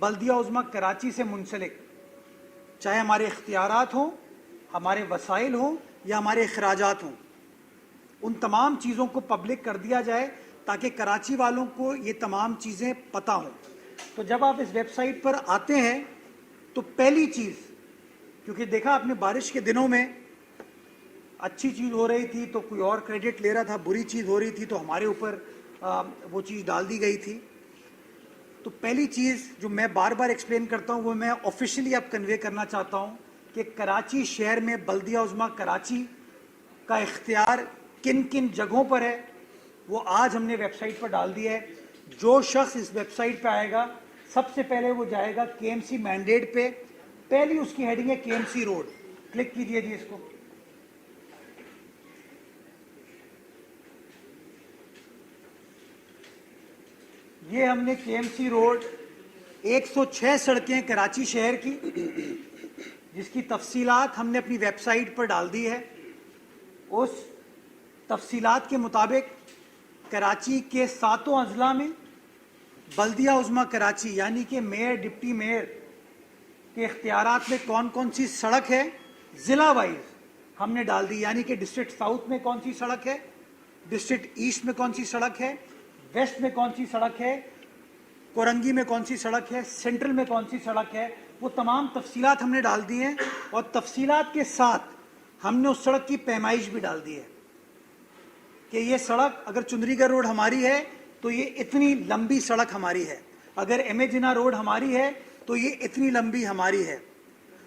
बल्दिया उज़्मा कराची से मुंसलिक, चाहे हमारे इख्तियारात हों, हमारे वसाइल हों या हमारे अखराजात हों, उन तमाम चीज़ों को पब्लिक कर दिया जाए ताकि कराची वालों को ये तमाम चीज़ें पता हों। तो जब आप इस वेबसाइट पर आते हैं तो पहली चीज़, क्योंकि देखा आपने बारिश के दिनों में अच्छी चीज़ हो रही थी तो कोई और क्रेडिट ले रहा था, बुरी चीज़ हो रही थी तो हमारे ऊपर वो चीज़ डाल दी गई थी। तो पहली चीज़ जो मैं बार बार एक्सप्लेन करता हूँ वो मैं ऑफिशियली अब कन्वे करना चाहता हूँ कि कराची शहर में बल्दिया उज़्मा कराची का इख्तियार किन किन जगहों पर है वो आज हमने वेबसाइट पर डाल दिया है। जो शख्स इस वेबसाइट पर आएगा सबसे पहले वो जाएगा केएमसी मैंडेट पे, पहली उसकी हेडिंग है केएमसी रोड, क्लिक कीजिए जी इसको। ये हमने केएमसी रोड 106 सड़कें कराची शहर की, जिसकी तफसीलात हमने अपनी वेबसाइट पर डाल दी है। उस तफसीलात के मुताबिक कराची के 7 अजला में बल्दिया उज़्मा कराची यानी कि मेयर डिप्टी मेयर के इख्तियारात में कौन कौन सी सड़क है ज़िला वाइज हमने डाल दी, यानी कि डिस्ट्रिक्ट साउथ में कौन सी सड़क है, डिस्ट्रिक्ट ईस्ट में कौन सी सड़क है, वेस्ट में कौन सी सड़क है, कोरंगी में कौन सी सड़क है, सेंट्रल में कौन सी सड़क है, वो तमाम तफसीलात हमने डाल दी हैं। और तफसीलात के साथ हमने उस सड़क की पैमाइश भी डाल दी है कि ये सड़क अगर चुंदरीगढ़ रोड हमारी है तो ये इतनी लंबी सड़क हमारी है, अगर एम ए जिना रोड हमारी है तो ये इतनी लंबी हमारी है,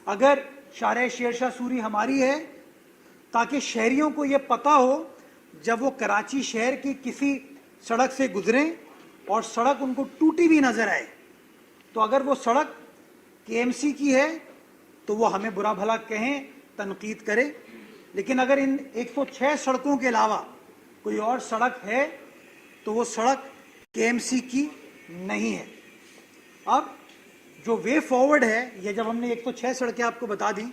अगर शारे शेरशाह सूरी हमारी है, ताकि शहरियों को ये पता हो जब वो कराची शहर की किसी सड़क से गुजरें और सड़क उनको टूटी भी नजर आए तो अगर वो सड़क केएमसी की है तो वो हमें बुरा भला कहें, तनकीद करें, लेकिन अगर इन 106 सड़कों के अलावा कोई और सड़क है तो वो सड़क केएमसी की नहीं है। अब जो वे फॉरवर्ड है, ये जब हमने 106 सड़कें आपको बता दी,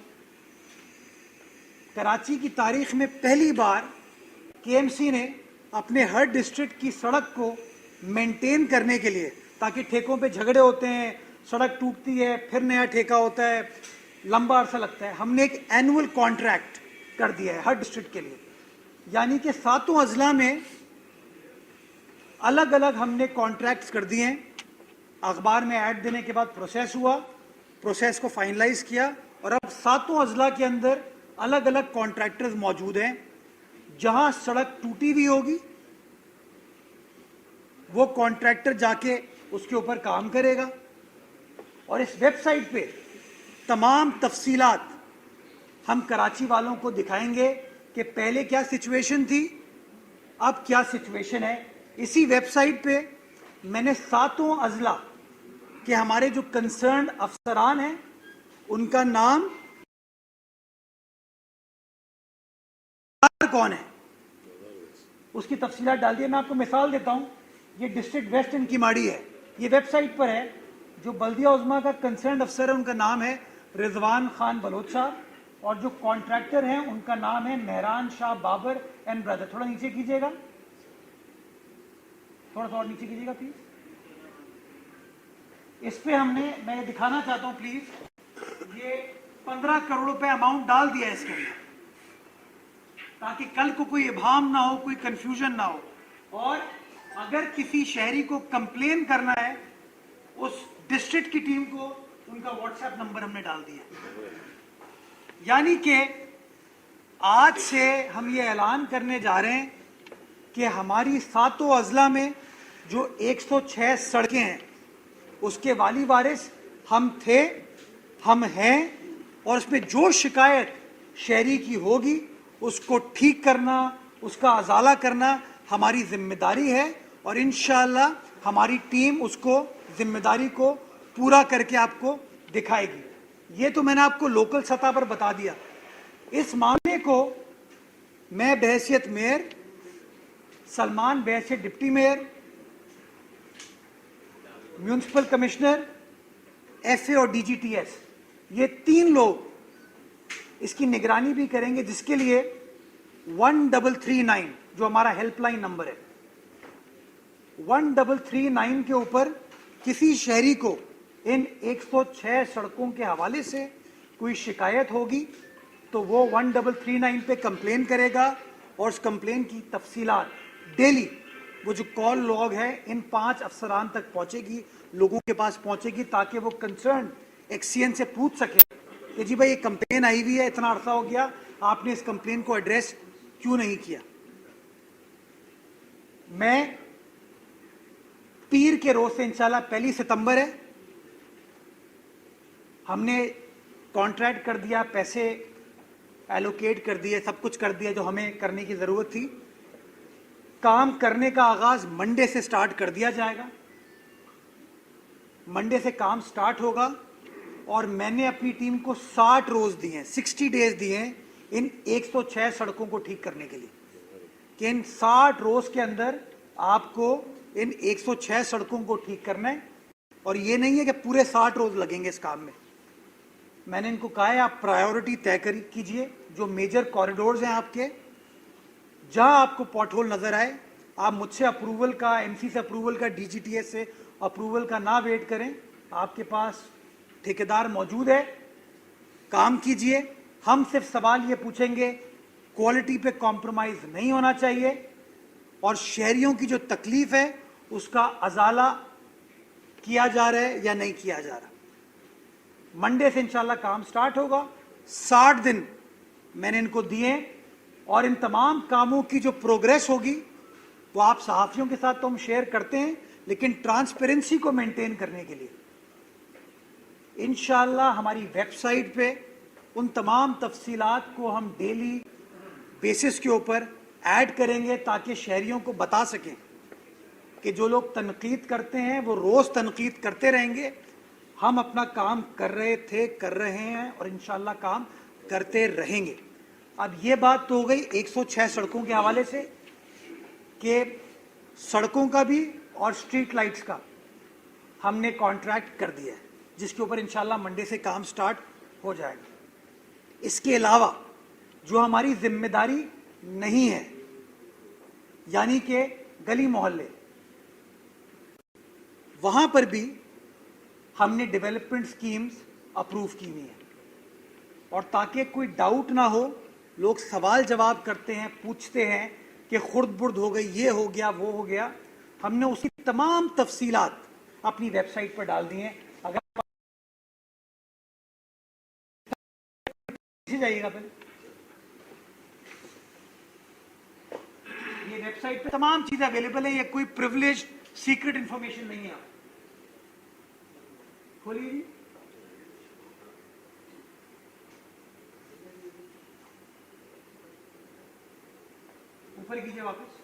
कराची की तारीख में पहली बार केएमसी ने अपने हर डिस्ट्रिक्ट की सड़क को मेंटेन करने के लिए, ताकि ठेकों पे झगड़े होते हैं, सड़क टूटती है, फिर नया ठेका होता है, लंबा अरसा लगता है, हमने एक एनुअल कॉन्ट्रैक्ट कर दिया है हर डिस्ट्रिक्ट के लिए, यानी कि 7 अजला में अलग अलग हमने कॉन्ट्रैक्ट्स कर दिए हैं। अखबार में ऐड देने के बाद प्रोसेस हुआ, प्रोसेस को फाइनलाइज किया और अब 7 अजला के अंदर अलग अलग कॉन्ट्रैक्टर्स मौजूद हैं। जहां सड़क टूटी हुई होगी वो कॉन्ट्रैक्टर जाके उसके ऊपर काम करेगा और इस वेबसाइट पे तमाम तफसीलात हम कराची वालों को दिखाएंगे कि पहले क्या सिचुएशन थी, अब क्या सिचुएशन है। इसी वेबसाइट पे मैंने 7 अजला के हमारे जो कंसर्न अफसरान हैं उनका नाम कौन है उसकी तफसीलात डाल दी है। मैं आपको मिसाल देता हूं, ये डिस्ट्रिक्ट वेस्ट इनकी माड़ी है, ये वेबसाइट पर है। जो बल्दिया उज़्मा का कंसर्न अफसर है उनका नाम है रिजवान खान बलोच साहब और जो कॉन्ट्रैक्टर हैं उनका नाम है मेहरान शाह बाबर एंड ब्रदर। थोड़ा नीचे कीजिएगा, थोड़ा सा और नीचे कीजिएगा प्लीज। इस पे हमने, मैं दिखाना चाहता हूं प्लीज, ये 15 करोड़ रुपए अमाउंट डाल दिया है इसके अंदर ताकि कल को कोई इबाम ना हो, कोई कंफ्यूजन ना हो। और अगर किसी शहरी को कंप्लेन करना है उस डिस्ट्रिक्ट की टीम को उनका व्हाट्सएप नंबर हमने डाल दिया। यानी कि आज से हम ये ऐलान करने जा रहे हैं कि हमारी 7 अजला में जो 106 सड़कें हैं उसके वाली वारिस हम थे, हम हैं और उसमें जो शिकायत शहरी की होगी उसको ठीक करना, उसका अजाला करना हमारी जिम्मेदारी है और इंशाअल्लाह हमारी टीम उसको जिम्मेदारी को पूरा करके आपको दिखाएगी। ये तो मैंने आपको लोकल सतह पर बता दिया। इस मामले को मैं बहैसियत मेयर, सलमान बहैसियत deputy mayor, municipal commissioner, FA और डीजीटीएस, ये 3 लोग इसकी निगरानी भी करेंगे, जिसके लिए 1339 जो हमारा हेल्पलाइन नंबर है, 1339 के ऊपर किसी शहरी को इन 106 सड़कों के हवाले से कोई शिकायत होगी तो वो 1339 पे कंप्लेन करेगा और उस कंप्लेन की तफसीलात डेली वो जो कॉल लॉग है इन 5 अफसरान तक पहुंचेगी, लोगों के पास पहुंचेगी, ताकि वो कंसर्न एक्सीएन से पूछ सके कि जी भाई ये कंप्लेन आई हुई है, इतना अरसा हो गया, आपने इस कंप्लेन को एड्रेस क्यों नहीं किया। मैं पीर के रोज से इंशाल्लाह 1 सितंबर है, हमने कॉन्ट्रैक्ट कर दिया, पैसे एलोकेट कर दिए, सब कुछ कर दिया जो हमें करने की जरूरत थी। काम करने का आगाज मंडे से स्टार्ट कर दिया जाएगा। मंडे से काम स्टार्ट होगा और मैंने अपनी टीम को 60 रोज दिए हैं, 60 डेज दिए हैं इन 106 सड़कों को ठीक करने के लिए, कि इन 60 रोज के अंदर आपको इन 106 सड़कों को ठीक करना है। और ये नहीं है कि पूरे 60 रोज लगेंगे इस काम में। मैंने इनको कहा है आप प्रायोरिटी तय कीजिए, जो मेजर कॉरिडोर्स हैं आपके, जहां आपको पॉट होल नजर आए, आप मुझसे अप्रूवल का, एमसी से अप्रूवल का, डीजीटीएस से अप्रूवल का ना वेट करें, आपके पास ठेकेदार मौजूद है, काम कीजिए। हम सिर्फ सवाल ये पूछेंगे, क्वालिटी पे कॉम्प्रोमाइज नहीं होना चाहिए और शहरियों की जो तकलीफ है उसका अजाला किया जा रहा है या नहीं किया जा रहा। मंडे से इंशाल्लाह काम स्टार्ट होगा। 60 दिन मैंने इनको दिए और इन तमाम कामों की जो प्रोग्रेस होगी वो आप सहाफियों के साथ तो हम शेयर करते हैं, लेकिन ट्रांसपेरेंसी को मेंटेन करने के लिए इंशाल्लाह हमारी वेबसाइट पे उन तमाम तफसीलात को हम डेली बेसिस के ऊपर ऐड करेंगे, ताकि शहरियों को बता सकें कि जो लोग तनकीद करते हैं वो रोज तनकीद करते रहेंगे, हम अपना काम कर रहे थे, कर रहे हैं और इंशाल्लाह काम करते रहेंगे। अब ये बात तो हो गई 106 सड़कों के हवाले से, कि सड़कों का भी और स्ट्रीट लाइट्स का हमने कॉन्ट्रैक्ट कर दिया है, जिसके ऊपर इंशाल्लाह मंडे से काम स्टार्ट हो जाएगा। इसके अलावा जो हमारी जिम्मेदारी नहीं है, यानी कि गली मोहल्ले, वहां पर भी हमने डेवलपमेंट स्कीम्स अप्रूव की हुई हैं। और ताकि कोई डाउट ना हो, लोग सवाल जवाब करते हैं, पूछते हैं कि खुर्द बुर्द हो गई, ये हो गया, वो हो गया, हमने उसकी तमाम तफसीलात अपनी वेबसाइट पर डाल दी हैं। अगर जाइएगा पहले, ये वेबसाइट पे तमाम चीजें अवेलेबल है, ये कोई प्रिविलेज सीक्रेट इंफॉर्मेशन नहीं है। खोलिए जी, ऊपर कीजिए वापस।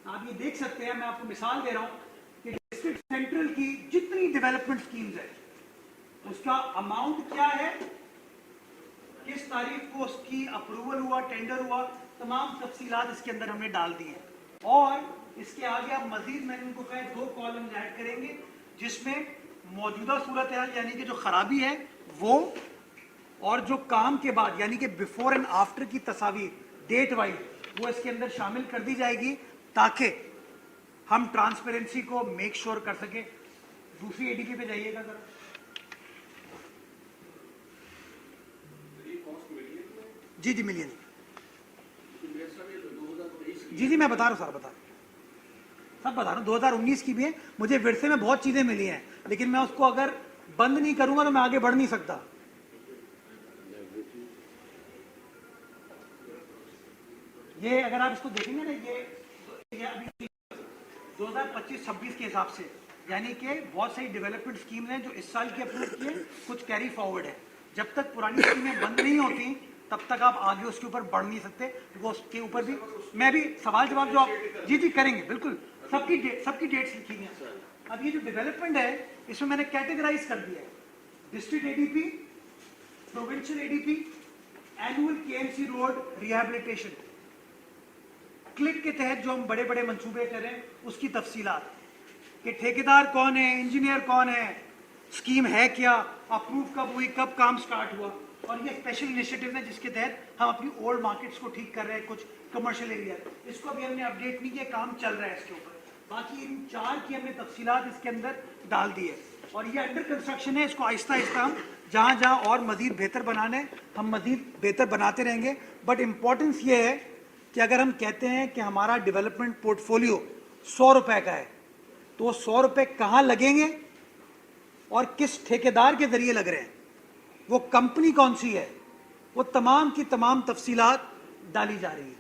आप ये देख सकते हैं, मैं आपको मिसाल दे रहा हूं कि डिस्ट्रिक्ट सेंट्रल की जितनी डेवलपमेंट स्कीम्स है उसका अमाउंट क्या है, किस तारीख को उसकी अप्रूवल हुआ, टेंडर हुआ, तमाम तफसीलात इसके अंदर हमने डाल दी है। और इसके आगे आप मजीद, मैंने उनको कहा 2 कॉलम ऐड करेंगे, जिसमें मौजूदा सूरत हाल यानी कि जो खराबी है वो, और जो काम के बाद यानी कि बिफोर एंड आफ्टर की तस्वीर डेट वाइज वो इसके अंदर शामिल कर दी जाएगी, ताकि हम ट्रांसपेरेंसी को मेक श्योर कर सके। दूसरी एडीपी पे जाइएगा जरा। जी जी मिलिए जी जी, मैं बता रहा हूँ सर, सब बता रहा हूँ। 2019 की भी है, मुझे विरसे में बहुत चीजें मिली हैं, लेकिन मैं उसको अगर बंद नहीं करूंगा तो मैं आगे बढ़ नहीं सकता। ये अगर आप इसको देखेंगे ना, ये अभी 2025-26 के हिसाब से, यानी कि बहुत सारी डेवलपमेंट स्कीम हैं जो इस साल की अप्रूव की है, कुछ कैरी फॉरवर्ड है। जब तक पुरानी स्कीमें बंद नहीं होती तब तक आप आगे उसके ऊपर बढ़ नहीं सकते। वो उसके ऊपर भी मैं भी सवाल जवाब जो आप जी जी करेंगे, बिल्कुल सबकी डेट्स लिखी हैं। अब ये जो डेवलपमेंट है इसमें मैंने कैटेगराइज कर दिया है, district ADP, provincial ADP, annual KMC road rehabilitation, click के तहत जो हम बड़े बड़े मंसूबे करें उसकी तफसीलात, कि ठेकेदार कौन है, इंजीनियर कौन है, स्कीम है क्या, अप्रूव कब हुई, कब काम स्टार्ट हुआ। और ये स्पेशल इनिशिएटिव है जिसके तहत हम अपनी ओल्ड मार्केट्स को ठीक कर रहे हैं, कुछ कमर्शियल एरिया, इसको भी हमने अपडेट नहीं किया, काम चल रहा है इसके ऊपर। बाकी इन 4 की हमने तफसीलात इसके अंदर डाल दी है और ये अंडर कंस्ट्रक्शन है। इसको आहिस्ता आहिस्ता हम जहाँ जहाँ और मजीद बेहतर बनाने हम मजीद बेहतर बनाते रहेंगे। बट इम्पोर्टेंस ये है कि अगर हम कहते हैं कि हमारा डेवलपमेंट पोर्टफोलियो 100 रुपए का है, तो वो 100 रुपए कहाँ लगेंगे और किस ठेकेदार के जरिए लग रहे हैं, वो कंपनी कौन सी है, वो तमाम की तमाम तफसीलात डाली जा रही है।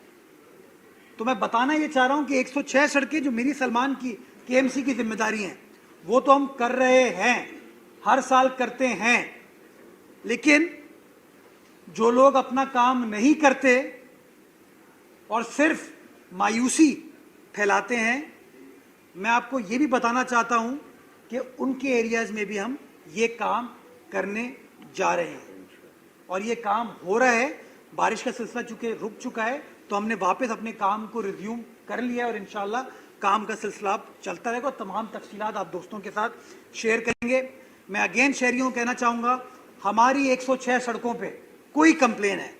तो मैं बताना ये चाह रहा हूं कि 106 सड़कें जो मेरी सलमान की केएमसी की जिम्मेदारी हैं, वो तो हम कर रहे हैं, हर साल करते हैं। लेकिन जो लोग अपना काम नहीं करते और सिर्फ मायूसी फैलाते हैं, मैं आपको ये भी बताना चाहता हूं कि उनके एरियाज में भी हम ये काम करने जा रहे हैं और ये काम हो रहा है। बारिश का सिलसिला चूंकि रुक चुका है, तो हमने वापस अपने काम को रिज्यूम कर लिया है और इंशाल्लाह काम का सिलसिला चलता रहेगा। तमाम तफसीलात आप दोस्तों के साथ शेयर करेंगे। मैं अगेन शहरियों को कहना चाहूँगा, हमारी 106 सड़कों पे कोई कंप्लेन है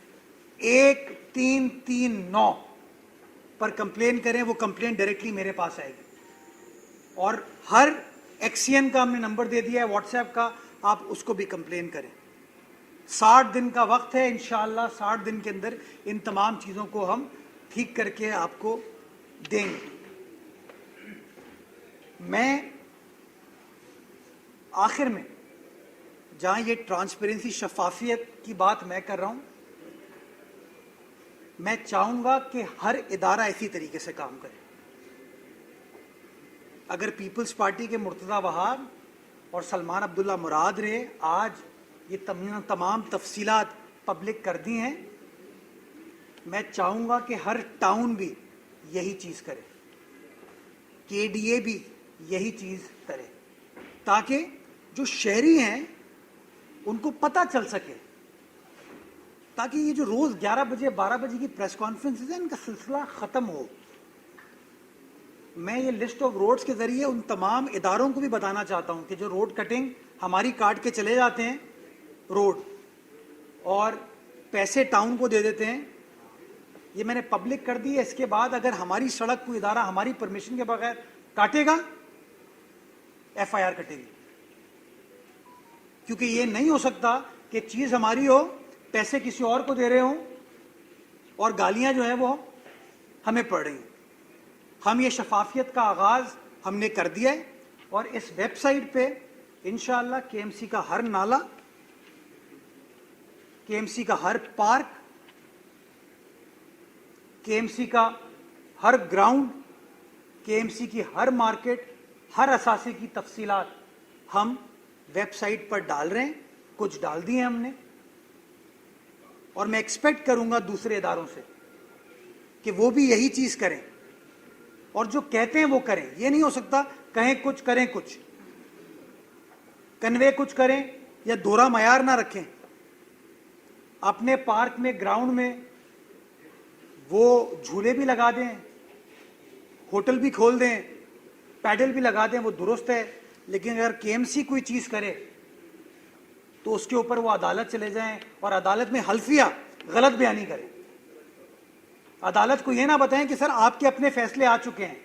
1339 पर कंप्लेन करें, वो कंप्लेन डायरेक्टली मेरे पास आएगी। और हर एक्सीएन का हमने नंबर दे दिया है, व्हाट्सएप का, आप उसको भी कंप्लेन करें। 60 दिन का वक्त है, इंशाअल्लाह 60 दिन के अंदर इन तमाम चीज़ों को हम ठीक करके आपको देंगे। मैं आखिर में जहां ये ट्रांसपेरेंसी शफाफियत की बात मैं कर रहा हूं, मैं चाहूंगा कि हर इदारा इसी तरीके से काम करे। अगर पीपल्स पार्टी के मुर्तज़ा वहाब और सलमान अब्दुल्ला मुराद ने आज ये तमाम तफसीलात पब्लिक कर दी हैं, मैं चाहूंगा कि हर टाउन भी यही चीज़ करे, केडीए भी यही चीज़ करे, ताकि जो शहरी हैं उनको पता चल सके, ताकि ये जो रोज़ 11 बजे 12 बजे की प्रेस कॉन्फ्रेंसेस है, इनका सिलसिला ख़त्म हो। मैं ये लिस्ट ऑफ रोड्स के ज़रिए उन तमाम इदारों को भी बताना चाहता हूँ कि जो रोड कटिंग हमारी काट के चले जाते हैं रोड और पैसे टाउन को दे देते हैं, ये मैंने पब्लिक कर दी है। इसके बाद अगर हमारी सड़क को इदारा हमारी परमिशन के बगैर काटेगा, एफआईआर कटेगी, क्योंकि ये नहीं हो सकता कि चीज़ हमारी हो, पैसे किसी और को दे रहे हों और गालियां जो है वो हमें पड़ रही हैं। हम ये शफाफियत का आगाज़ हमने कर दिया है और इस वेबसाइट पे इंशाअल्लाह केएमसी का हर नाला, केएमसी का हर पार्क, केएमसी का हर ग्राउंड, केएमसी की हर मार्केट, हर असासे की तफसीलात हम वेबसाइट पर डाल रहे हैं। कुछ डाल दिए हमने और मैं एक्सपेक्ट करूंगा दूसरे इदारों से कि वो भी यही चीज़ करें और जो कहते हैं वो करें। ये नहीं हो सकता कहें कुछ करें कुछ, कन्वे कुछ करें या दोहरा मयार ना रखें। अपने पार्क में, ग्राउंड में वो झूले भी लगा दें, होटल भी खोल दें, पैडल भी लगा दें, वो दुरुस्त है। लेकिन अगर केएमसी कोई चीज़ करे तो उसके ऊपर वो अदालत चले जाएं और अदालत में हल्फिया गलत बयानी करें। अदालत को ये ना बताएं कि सर आपके अपने फैसले आ चुके हैं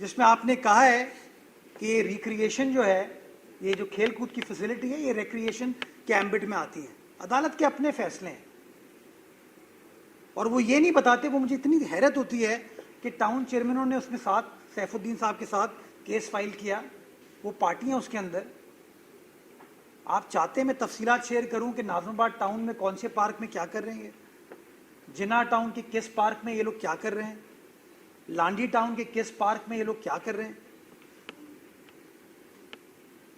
जिसमें आपने कहा है कि ये रिक्रिएशन जो है, ये जो खेल कूद की फैसिलिटी है, ये रिक्रिएशन के एम्बिट में आती है। अदालत के अपने फैसले हैं और वो ये नहीं बताते। वो मुझे इतनी हैरत होती है कि टाउन चेयरमैनों ने उसमें साथ सैफुद्दीन साहब के साथ केस फाइल किया, वो पार्टियां उसके अंदर। आप चाहते हैं मैं तफसीलात शेयर करूं कि नाज़िमाबाद टाउन में कौन से पार्क में क्या कर रहे हैं, जिन्ना टाउन के किस पार्क में ये लोग क्या कर रहे हैं, लांडी टाउन के किस पार्क में ये लोग क्या कर रहे हैं।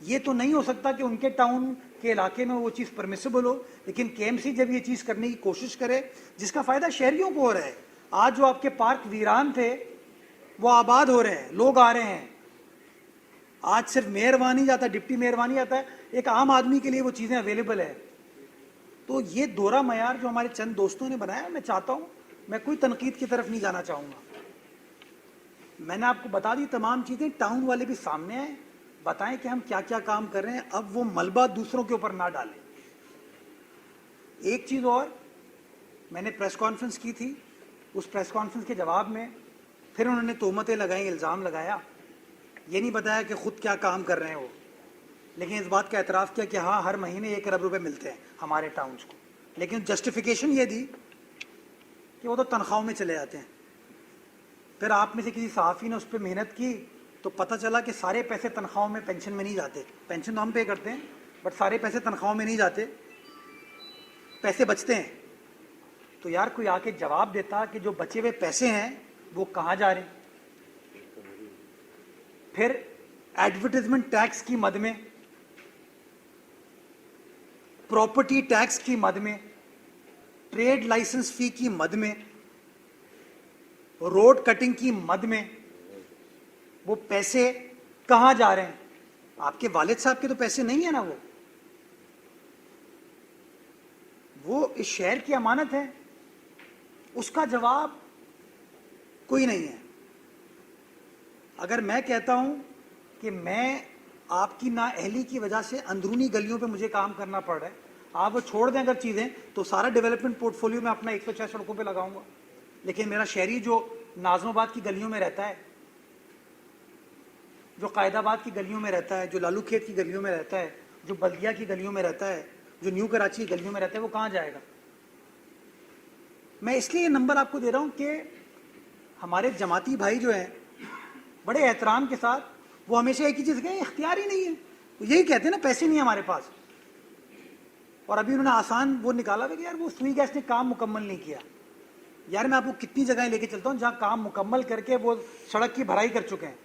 ये तो नहीं हो सकता कि उनके टाउन के इलाके में वो चीज़ परमिसिबल हो, लेकिन केएमसी जब ये चीज़ करने की कोशिश करे जिसका फ़ायदा शहरियों को हो रहा है। आज जो आपके पार्क वीरान थे वो आबाद हो रहे हैं, लोग आ रहे हैं। आज सिर्फ मेयर वहाँ नहीं जाता, डिप्टी मेयर वहाँ नहीं आता है, एक आम आदमी के लिए वो चीज़ें अवेलेबल है। तो ये दोहरा मयार जो हमारे चंद दोस्तों ने बनाया, मैं चाहता हूँ, मैं कोई तनकीद की तरफ नहीं जाना चाहूँगा। मैंने आपको बता दी तमाम चीज़ें, टाउन वाले भी सामने आए, बताएं कि हम क्या क्या काम कर रहे हैं। अब वो मलबा दूसरों के ऊपर ना डालें। एक चीज़ और, मैंने प्रेस कॉन्फ्रेंस की थी, उस प्रेस कॉन्फ्रेंस के जवाब में फिर उन्होंने तोहमतें लगाई, इल्ज़ाम लगाया ये नहीं बताया कि खुद क्या काम कर रहे हैं वो, लेकिन इस बात का एतराफ़ किया कि हाँ हर महीने 1 अरब रुपए मिलते हैं हमारे टाउन्स को, लेकिन जस्टिफिकेशन ये दी कि वो तो तनख्वाहों में चले जाते हैं। फिर आप में से किसी सहाफ़ी ने उस पर मेहनत की तो पता चला कि सारे पैसे तनख्वाहों में, पेंशन में नहीं जाते। पेंशन तो हम पे करते हैं, बट सारे पैसे तनख्वाहों में नहीं जाते, पैसे बचते हैं। तो यार कोई आके जवाब देता कि जो बचे हुए पैसे हैं वो कहाँ जा रहे हैं। फिर एडवर्टाइजमेंट टैक्स की मद में, प्रॉपर्टी टैक्स की मद में, ट्रेड लाइसेंस फी की मद में, रोड कटिंग की मद में वो पैसे कहां जा रहे हैं। आपके वालिद साहब के तो पैसे नहीं है ना, वो इस शहर की अमानत है, उसका जवाब कोई नहीं है। अगर मैं कहता हूं कि मैं आपकी नाअहली की वजह से अंदरूनी गलियों पे मुझे काम करना पड़ रहा है, आप वो छोड़ दें अगर चीज़ें, तो सारा डेवलपमेंट पोर्टफोलियो में अपना 106 सड़कों पे लगाऊंगा। लेकिन मेरा शहरी जो नाजमाबाद की गलियों में रहता है, जो कायदाबाद की गलियों में रहता है, जो लालू खेत की गलियों में रहता है, जो बल्दिया की गलियों में रहता है, जो न्यू कराची की गलियों में रहता है, वो कहाँ जाएगा। मैं इसलिए ये नंबर आपको दे रहा हूँ कि हमारे जमाती भाई जो हैं बड़े एहतराम के साथ, वो हमेशा एक ही चीज़ कहें, इख्तियार ही नहीं है। वो यही कहते हैं ना, पैसे नहीं है हमारे पास। और अभी उन्होंने आसान वो निकाला कि यार वो सुई गैस ने काम मुकम्मल नहीं किया। यार मैं आपको कितनी जगह लेके चलता हूँ जहाँ काम मुकम्मल करके वो सड़क की भराई कर चुके हैं।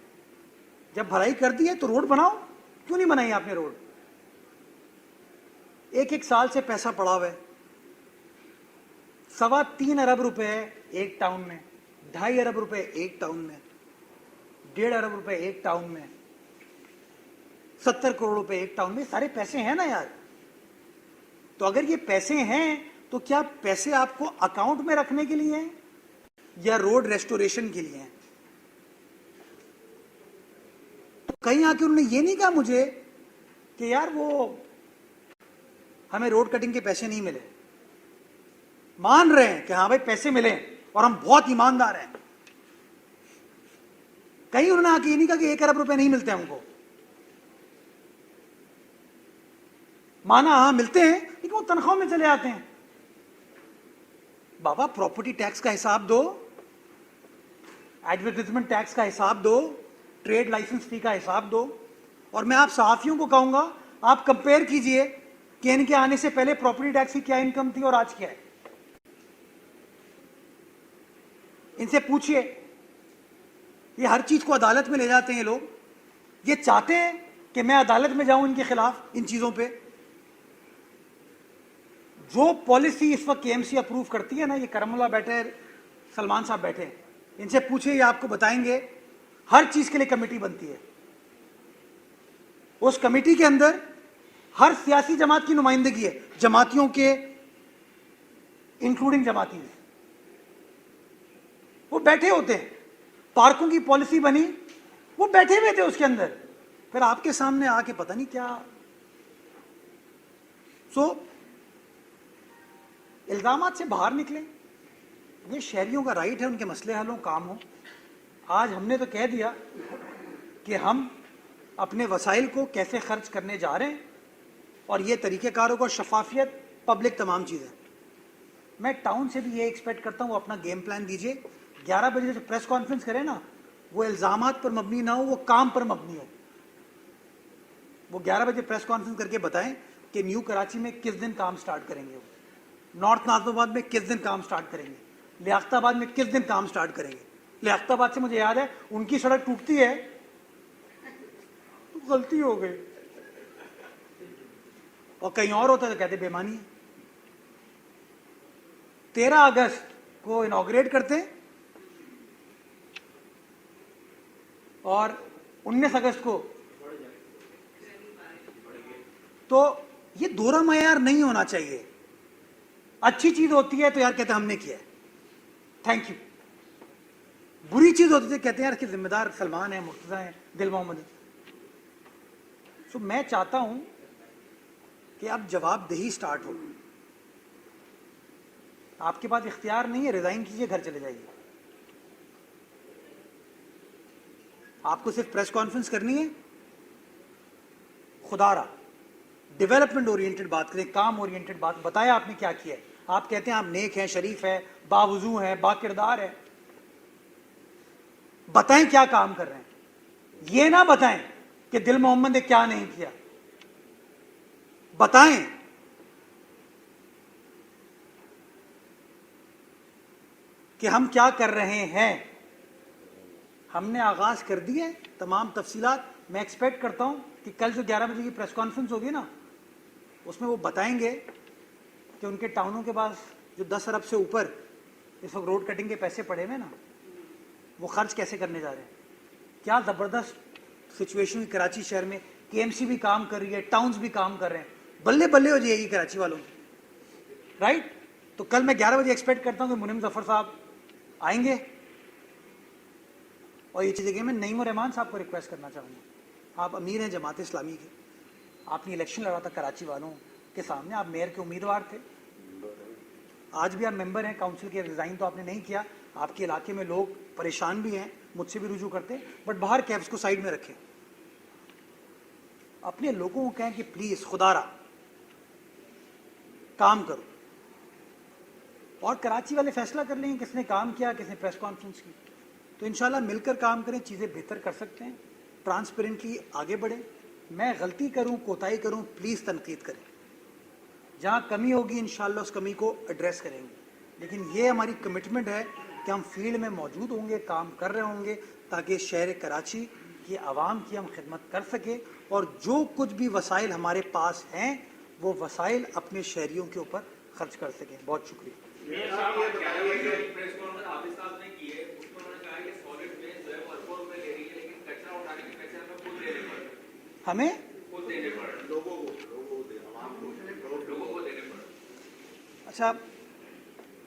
जब भराई कर दी है तो रोड बनाओ, क्यों नहीं बनाई आपने रोड। 1-1 साल से पैसा पड़ा हुआ है। 3.25 अरब रुपए एक टाउन में, 2.5 अरब रुपए एक टाउन में, 1.5 अरब रुपए एक टाउन में, 70 करोड़ रुपए एक टाउन में। सारे पैसे हैं ना यार। तो अगर ये पैसे हैं तो क्या पैसे आपको अकाउंट में रखने के लिए हैं या रोड रेस्टोरेशन के लिए हैं। तो कहीं आके उन्होंने ये नहीं कहा मुझे कि यार वो हमें रोड कटिंग के पैसे नहीं मिले। मान रहे हैं कि हाँ भाई पैसे मिले और हम बहुत ईमानदार हैं। कहीं उन्होंने आके ये नहीं कहा कि 1 अरब रुपए नहीं मिलते हमको। माना हाँ मिलते हैं, लेकिन वो तनख्वाह में चले आते हैं। बाबा प्रॉपर्टी टैक्स का हिसाब दो, एडवर्टाइजमेंट टैक्स का हिसाब दो, ट्रेड लाइसेंस फी का हिसाब दो। और मैं आप सहाफियों को कहूंगा, आप कंपेयर कीजिए कि इनके आने से पहले प्रॉपर्टी टैक्स की क्या इनकम थी और आज क्या है। इनसे पूछिए। ये हर चीज को अदालत में ले जाते हैं लोग। ये चाहते हैं कि मैं अदालत में जाऊं इनके खिलाफ इन चीजों पे। जो पॉलिसी इस वक्त केएमसी अप्रूव करती है ना, ये करमुल्ला बैठे, सलमान साहब बैठे, इनसे पूछिए, ये आपको बताएंगे हर चीज के लिए कमेटी बनती है। उस कमेटी के अंदर हर सियासी जमात की नुमाइंदगी है, जमातियों के इंक्लूडिंग जमाती। वो बैठे होते हैं। पार्कों की पॉलिसी बनी, वो बैठे हुए थे उसके अंदर। फिर आपके सामने आके पता नहीं क्या। इल्जामात से बाहर निकलें। ये शहरियों का राइट है, उनके मसले हल हो, काम हो। आज हमने तो कह दिया कि हम अपने वसाइल को कैसे खर्च करने जा रहे हैं और ये तरीक़ेकारों को, शफाफियत, पब्लिक, तमाम चीज़ें। मैं टाउन से भी ये एक्सपेक्ट करता हूँ, वो अपना गेम प्लान दीजिए। 11 बजे जो प्रेस कॉन्फ्रेंस करें ना, वो इल्ज़ामात पर मबनी ना हो, वो काम पर मबनी हो। वो 11 बजे प्रेस कॉन्फ्रेंस करके बताएं कि न्यू कराची में किस दिन काम स्टार्ट करेंगे, नॉर्थ नाजमाबाद में किस दिन काम स्टार्ट करेंगे, लियाकताबाद में किस दिन काम स्टार्ट करेंगे। लियाकताबाद से मुझे याद है, उनकी सड़क टूटती है तो गलती हो गई, और कहीं और होता तो कहते बेईमानी है। 13 अगस्त को इनॉग्रेट करते हैं और 19 अगस्त को। तो ये दोहरा मयार नहीं होना चाहिए। अच्छी चीज होती है तो यार कहते हैं हमने किया है, थैंक यू। बुरी चीज होती है कहते हैं यार कि जिम्मेदार सलमान है, मुर्तजा है, दिल मोहम्मद है। तो मैं चाहता हूं कि अब जवाबदेही स्टार्ट हो। आपके पास इख्तियार नहीं है, रिजाइन कीजिए, घर चले जाइए। आपको सिर्फ प्रेस कॉन्फ्रेंस करनी है, खुदारा डेवलपमेंट ओरिएंटेड बात करें, काम ओरिएंटेड बात। बताया आपने क्या किया है। आप कहते हैं आप नेक हैं, शरीफ है, बावजू हैं, बाकिरदार है। बताएं क्या काम कर रहे हैं, ये ना बताएं कि दिल मोहम्मद ने क्या नहीं किया। बताएं कि हम क्या कर रहे हैं। हमने आगाज कर दिया है, तमाम तफसीलात। मैं एक्सपेक्ट करता हूं कि कल जो 11 बजे की प्रेस कॉन्फ्रेंस होगी ना, उसमें वो बताएंगे कि उनके टाउनों के पास जो 10 अरब से ऊपर इस वक्त रोड कटिंग के पैसे पड़े हुए ना, वो खर्च कैसे करने जा रहे हैं। क्या ज़बरदस्त सिचुएशन है कराची शहर में। केएमसी भी काम कर रही है, टाउन्स भी काम कर रहे हैं। बल्ले बल्ले हो जाएगी कराची वालों की, राइट। तो कल मैं 11 बजे एक्सपेक्ट करता हूँ कि मुनीम जफर साहब आएंगे। और ये चीज़ें मैं नईम रहमान साहब को रिक्वेस्ट करना चाहूँगा। आप अमीर हैं जमात इस्लामी के, आपने इलेक्शन लड़ा था कराची वालों के सामने, आप मेयर के उम्मीदवार थे, आज भी आप मेंबर हैं काउंसिल के। रिजाइन तो आपने नहीं किया। आपके इलाके में लोग परेशान भी हैं, मुझसे भी रुजू करते हैं, बट बाहर कैब्स को साइड में रखें। अपने लोगों को कहें कि प्लीज खुदारा काम करो। और कराची वाले फैसला कर लेंगे किसने काम किया, किसने प्रेस कॉन्फ्रेंस की। तो इंशाल्लाह मिलकर काम करें, चीज़ें बेहतर कर सकते हैं। ट्रांसपेरेंटली आगे बढ़े। मैं गलती करूं, कोताही करूं, प्लीज़ तनकीद करें। जहाँ कमी होगी इंशाल्लाह उस कमी को एड्रेस करेंगे। लेकिन ये हमारी कमिटमेंट है कि हम फील्ड में मौजूद होंगे, काम कर रहे होंगे, ताकि शहर कराची की आवाम की हम खिदमत कर सके। और जो कुछ भी वसाइल हमारे पास हैं वो वसाइल अपने शहरियों के ऊपर खर्च कर सकें। बहुत शुक्रिया। हमें अच्छा,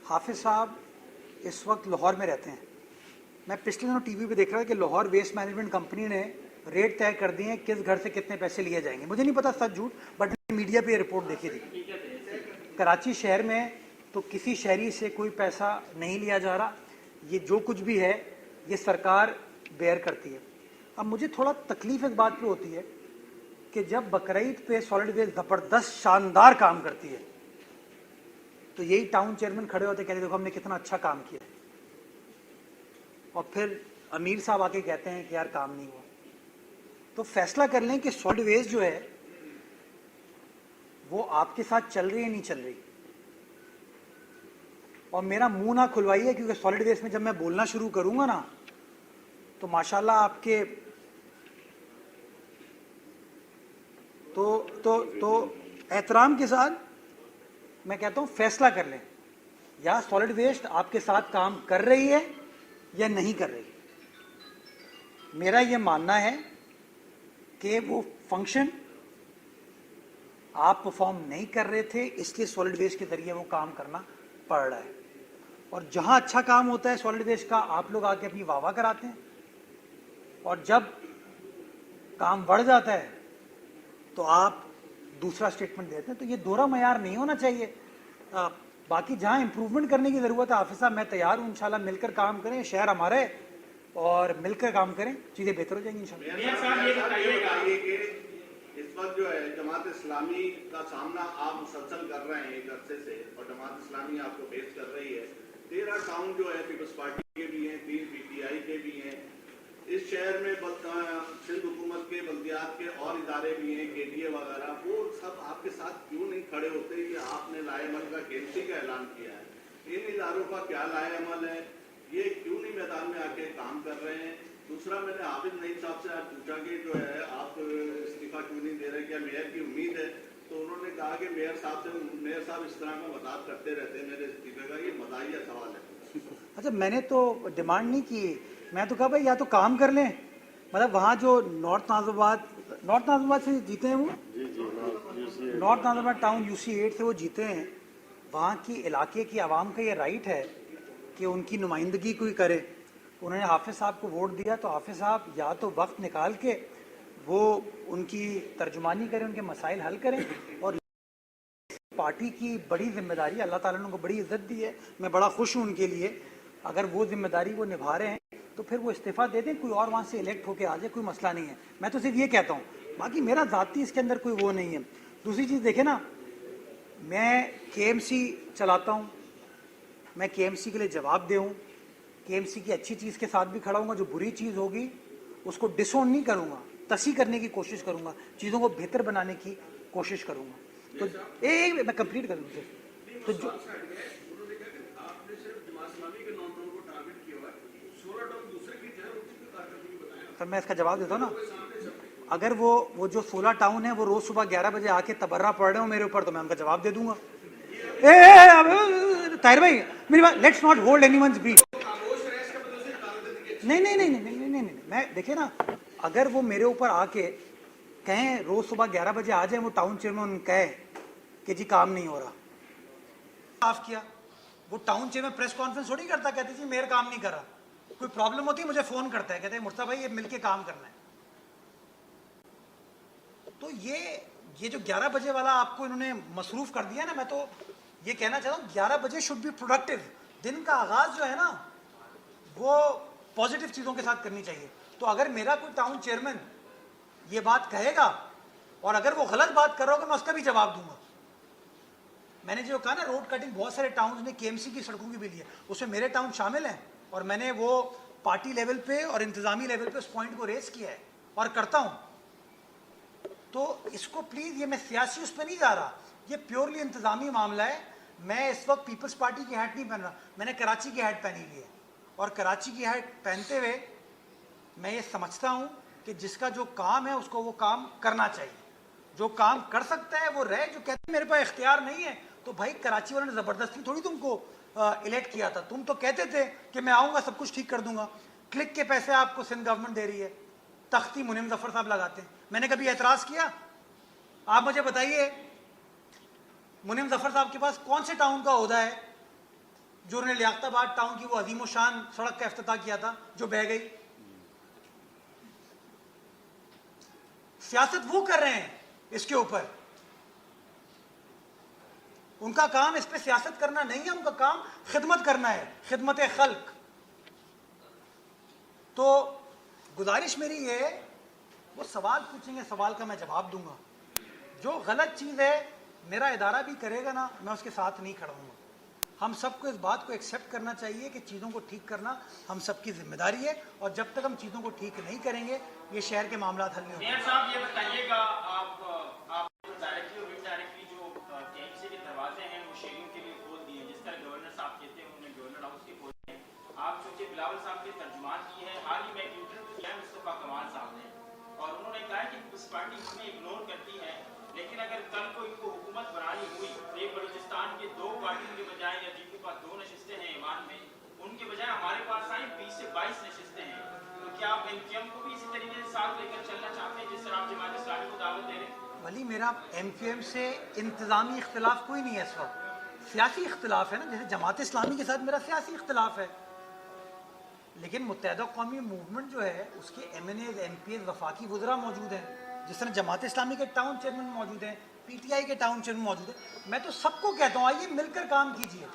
हाफिज साहब इस वक्त लाहौर में रहते हैं। मैं पिछले दिनों टीवी पे देख रहा था कि लाहौर वेस्ट मैनेजमेंट कंपनी ने रेट तय कर दिए हैं किस घर से कितने पैसे लिए जाएंगे। मुझे नहीं पता सच झूठ, बट मीडिया पे रिपोर्ट देखी थी। कराची शहर में तो किसी शहरी से कोई पैसा नहीं लिया जा रहा। ये जो कुछ भी है ये सरकार बेयर करती है। अब मुझे थोड़ा तकलीफ इस बात पे होती है कि जब बकरीद पे सॉलिड वेस्ट ज़बरदस्त शानदार काम करती है तो यही टाउन चेयरमैन खड़े होते कहते देखो हमने कितना अच्छा काम किया, और फिर अमीर साहब आके कहते हैं कि यार काम नहीं हुआ। तो फैसला कर लें कि सॉलिड वेस्ट जो है वो आपके साथ चल रही है नहीं चल रही। और मेरा मुंह ना खुलवाइए, क्योंकि सॉलिड वेस्ट में जब मैं बोलना शुरू करूंगा ना तो माशाल्लाह आपके तो एहतराम के साथ मैं कहता हूं फैसला कर लें, या सॉलिड वेस्ट आपके साथ काम कर रही है या नहीं कर रही। मेरा यह मानना है कि वो फंक्शन आप परफॉर्म नहीं कर रहे थे, इसलिए सॉलिड वेस्ट के जरिए वो काम करना पड़ रहा है। और जहां अच्छा काम होता है सॉलिड वेस्ट का, आप लोग आके अपनी वाहवाह कराते हैं, और जब काम बढ़ जाता है तो आप दूसरा स्टेटमेंट देते हैं। तो ये दोहरा मयार नहीं होना चाहिए। बाकी जहां इंप्रूवमेंट करने की जरूरत है हाफिज साहब मैं तैयार हूं। इंशाल्लाह मिलकर काम करें, शहर हमारे और मिलकर काम करें, चीजें बेहतर हो जाएंगी इंशाल्लाह। इस वक्त जो है जमात इस्लामी का सामना आप मुसलसल कर रहे हैं एक अरसे से, और जमात इस्लामी आपको फेस कर रही है। 13 टाउन जो है पीपल्स पार्टी के भी हैं, 3 पीटीआई के भी हैं। इस शहर में सिंध हुकूमत के बल्दियात के और इदारे भी हैं, केडीए वगैरह। वो सब आपके साथ क्यों नहीं खड़े होते कि आपने लाएमल का केएमसी का ऐलान किया है। इन इदारों का क्या लाएमल है, ये क्यों नहीं मैदान में आके काम कर रहे हैं। दूसरा, मैंने हाफिज नईम साहब से आज पूछा कि जो है आप इस्तीफा क्यों नहीं दे रहे, क्या मेयर की उम्मीद है। तो उन्होंने कहा कि मेयर साहब इस तरह का मजाक करते रहते हैं मेरे इस्तीफे का, ये मजाहिया सवाल है। अच्छा, मैंने तो डिमांड नहीं की, मैं तो कहा भाई या तो काम कर लें। मतलब वहाँ जो नॉर्थ नाजिमाबाद से जीते हैं वो, नॉर्थ नाजिमाबाद टाउन UC8 से वो जीते हैं। वहाँ की इलाके की आवाम का ये राइट है कि उनकी नुमाइंदगी कोई करे। उन्होंने हाफिज साहब को वोट दिया तो हाफिज साहब या तो वक्त निकाल के वो उनकी तर्जुमानी करें, उनके मसाइल हल करें। और पार्टी की बड़ी जिम्मेदारी, अल्लाह ताला ने उनको बड़ी इज्जत दी है, मैं बड़ा खुश हूँ उनके लिए। अगर वो जिम्मेदारी वो निभा रहे हैं तो फिर वो इस्तीफा दे दें, कोई और वहाँ से इलेक्ट होके आ जाए, कोई मसला नहीं है। मैं तो सिर्फ ये कहता हूँ, बाकी मेरा ज़ाती इसके अंदर कोई वो नहीं है। दूसरी चीज़ देखें ना, मैं केएमसी चलाता हूँ, मैं केएमसी के लिए जवाब दूँ, केएमसी की अच्छी चीज़ के साथ भी खड़ा हूँगा, जो बुरी चीज़ होगी उसको डिसोन नहीं करूँगा, तसी करने की कोशिश करूँगा, चीज़ों को बेहतर बनाने की कोशिश करूँगा। तो मैं कंप्लीट कर लूँ तो जो तो मैं इसका जवाब देता हूँ ना, अगर वो जो 16 टाउन है वो रोज सुबह 11 बजे आके तबर्रा पड़ रहे हो मेरे ऊपर, तो मैं उनका जवाब दे दूंगा। ताहिर भाई मेरी बात, let's not hold anyone's breath. नहीं, मैं देखिए ना, अगर वो मेरे ऊपर आके कहें रोज सुबह 11 बजे आ जाए, वो टाउन चेयरमैन कहे कि जी काम नहीं हो रहा, साफ किया, वो टाउन चेयरमैन प्रेस कॉन्फ्रेंस थोड़ी करता, कहते जी मेयर काम नहीं कर रहा, कोई प्रॉब्लम होती है मुझे फोन करता है, कहते हैं मुर्तजा भाई ये मिलके काम करना है। तो ये जो 11 बजे वाला आपको इन्होंने मसरूफ कर दिया ना, मैं तो ये कहना चाहता हूँ 11 बजे शुड बी प्रोडक्टिव। दिन का आगाज जो है ना वो पॉजिटिव चीज़ों के साथ करनी चाहिए। तो अगर मेरा कोई टाउन चेयरमैन ये बात कहेगा और अगर वो गलत बात कर रहा होगा, मैं उसका भी जवाब दूंगा। मैंने जो कहा ना, रोड कटिंग बहुत सारे टाउन ने केएमसी की सड़कों की भी ली है, उसमें मेरे टाउन शामिल हैं, और मैंने वो पार्टी लेवल पे और इंतजामी लेवल पे उस पॉइंट को रेस किया है और करता हूँ। तो इसको प्लीज़, ये मैं सियासी उस पर नहीं जा रहा, ये प्योरली इंतजामी मामला है। मैं इस वक्त पीपल्स पार्टी की हैट नहीं पहन रहा, मैंने कराची की हैट पहनी हुई है, और कराची की हैट पहनते हुए मैं ये समझता हूँ कि जिसका जो काम है उसको वो काम करना चाहिए, जो काम कर सकता है वो रहे। जो कहते हैं मेरे पास इख्तियार नहीं है, तो भाई कराची वालों ने ज़बरदस्ती थोड़ी तुमको इलेक्ट किया था, तुम तो कहते थे कि मैं आऊँगा सब कुछ ठीक कर दूंगा। क्लिक के पैसे आपको सिंध गवर्नमेंट दे रही है, तख्ती मुनीम जफर साहब लगाते हैं, मैंने कभी एतराज़ किया? आप मुझे बताइए, मुनीम जफर साहब के पास कौन से टाउन का ओहदा है जो उन्होंने लियाकताबाद टाउन की वो अजीम शान सड़क का इफ्तिताह किया था जो बह गई? सियासत वो कर रहे हैं इसके ऊपर, उनका काम इस पे सियासत करना नहीं है, उनका काम खिदमत करना है, खिदमत खल्क। तो गुजारिश मेरी ये, वो सवाल पूछेंगे, सवाल का मैं जवाब दूंगा। जो गलत चीज़ है मेरा इदारा भी करेगा ना, मैं उसके साथ नहीं खड़ा हूँगा। हम सबको इस बात को एक्सेप्ट करना चाहिए कि चीज़ों को ठीक करना हम सबकी जिम्मेदारी है, और जब तक हम चीज़ों को ठीक नहीं करेंगे ये शहर के मामला हल नहीं होंगे। मेयर साहब ये बताइएगा, आप डायरेक्टली और इनडायरेक्टली जो केएमसी के दरवाजे हैं वो शेयरिंग के लिए खोल दिए, जिस तरह गवर्नर साहब कहते हैं उन्होंने गवर्नर हाउस के खोले हैं। आप चूंकि बिलावल साहब के तर्जुमान की है, हाल ही में एक इंटरव्यू किया है मुस्तफा कमाल साहब ने, और उन्होंने कहा कि उस पार्टी हमें इग्नोर करती है, लेकिन अगर कल को इनको हुकूमत बनानी हुई, एक बलूचिस्तान के 2 पार्टियों के बजाय, या जिनके पास 2 नशिस्तें हैं ईवान में, उनके बजाय हमारे पास आई 20 से 22 नशिस्तें हैं, तो क्या आप एमक्यूएम को भी इसी तरीके से साथ लेकर चलना चाहते हैं जिस तरह आप जमात इस्लामी को दावत दे रहे हैं? वली, मेरा एमक्यूएम से इंतजामी इख्तिलाफ कोई नहीं है इस वक्त, सियासी इख्तिलाफ है ना। जैसे जमात इस्लामी के साथ मेरा सियासी इख्तिलाफ है, लेकिन मुत्तहदा कौमी मूवमेंट जो है उसके MNAs, MPs, वफाकी वज़रा मौजूद हैं, जिस तरह जमात इस्लामी के टाउन चेयरमैन मौजूद हैं, PTI के टाउन चेयरमैन मौजूद है। मैं तो सबको कहता हूँ आइए मिलकर काम कीजिए,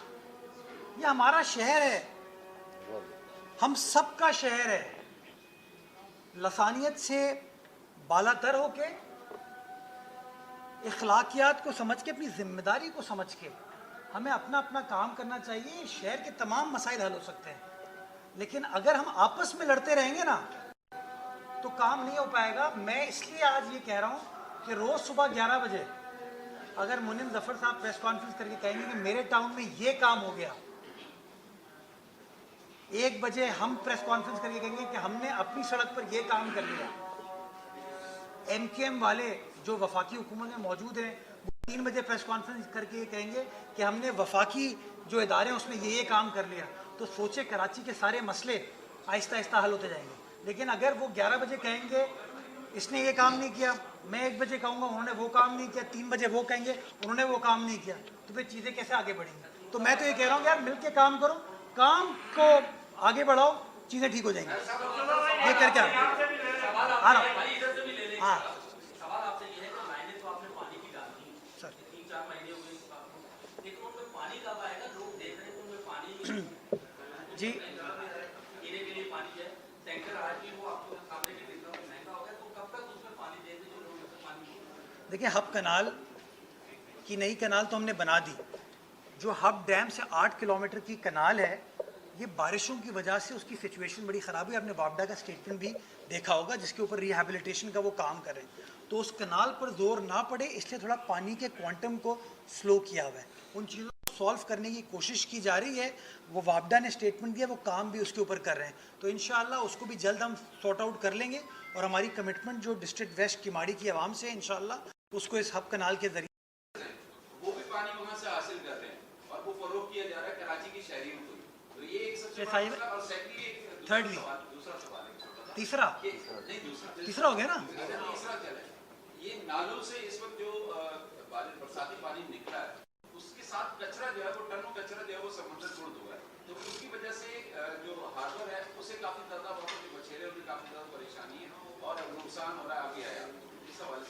ये हमारा शहर है, हम सबका शहर है। लसानियत से बालातर होके, इखलाकियात को समझ के, अपनी जिम्मेदारी को समझ के हमें अपना अपना काम करना चाहिए। शहर के तमाम मसाइल हल हो सकते हैं, लेकिन अगर हम आपस में लड़ते रहेंगे ना तो काम नहीं हो पाएगा। मैं इसलिए आज ये कह रहा हूँ कि रोज सुबह 11 बजे अगर मुनीम जफर साहब प्रेस कॉन्फ्रेंस करके कहेंगे कि मेरे टाउन में ये काम हो गया, 1 बजे हम प्रेस कॉन्फ्रेंस करके कहेंगे कि हमने अपनी सड़क पर ये काम कर लिया, MKM वाले जो वफाकी हुकूमत में मौजूद हैं 3 बजे प्रेस कॉन्फ्रेंस करके ये कहेंगे कि हमने वफाकी जो इदारे हैं उसमें ये काम कर लिया, तो सोचे कराची के सारे मसले आहिस्ता आहिस्ता हल होते जाएंगे। लेकिन अगर वो 11 बजे कहेंगे इसने ये काम नहीं किया, मैं 1 बजे कहूँगा उन्होंने वो काम नहीं किया, 3 बजे वो कहेंगे उन्होंने वो काम नहीं किया, तो फिर चीज़ें कैसे आगे बढ़ेंगी? तो मैं तो ये कह रहा हूँ यार मिल के काम करो, काम को आगे बढ़ाओ, चीज़ें ठीक हो जाएंगी। ये करके आ रहा हाँ सवाल आपसे ये है कि लाइनें तो आपने पानी की डाल दी सर, 3-4 महीने हुए इस बात को, लेकिन उनमें पानी कब आएगा? लोग देख रहे हैं कि उनमें पानी जी पीने के लिए पानी है, रहा है कि वो आपको सामने की देखना महंगा हो गया, तो कब तक उसमें पानी देंगे जो लोग उसमें पानी? देखिए, हब कनाल की नई कनाल तो हमने बना दी। जो हब डैम से 8 किलोमीटर की कनाल है, ये बारिशों की वजह से उसकी सिचुएशन बड़ी ख़राब है। आपने वापडा का स्टेटमेंट भी देखा होगा जिसके ऊपर रिहैबिलिटेशन का वो काम कर रहे हैं। तो उस कनाल पर जोर ना पड़े इसलिए थोड़ा पानी के क्वांटम को स्लो किया हुआ है। उन चीज़ों को सॉल्व करने की कोशिश की जा रही है। वो वापडा ने स्टेटमेंट दिया, वो काम भी उसके ऊपर कर रहे हैं। तो इंशाअल्लाह उसको भी जल्द हम सॉर्ट आउट कर लेंगे और हमारी कमिटमेंट जो डिस्ट्रिक्ट वेस्ट किमाड़ी की आवाम से है, इंशाअल्लाह उसको इस हब कनाल के जरिए वो भी पानी वहाँ से हासिल कर रहे हैं और वो फरोख्त किया जा रहा है कराची की शहरियों को। तो ये एक सबसे बड़ा मसला। और सेकंडली Thirdly, दूसरा सवाल है, तीसरा दूसरा हो गया ना। तीसरा क्या है, ये नालों से इस वक्त जो बरसाती पानी निकला है उसके साथ कचरा जो है वो टनों कचरा जो है वो समुद्र छोड़ हुआ है। तो उसकी वजह से जो हार्बर है उसे काफी ज्यादा वहाँ पर जो मछेरे उनकी काफी ज्यादा परेशानी है और नुकसान हो रहा है। आगे आया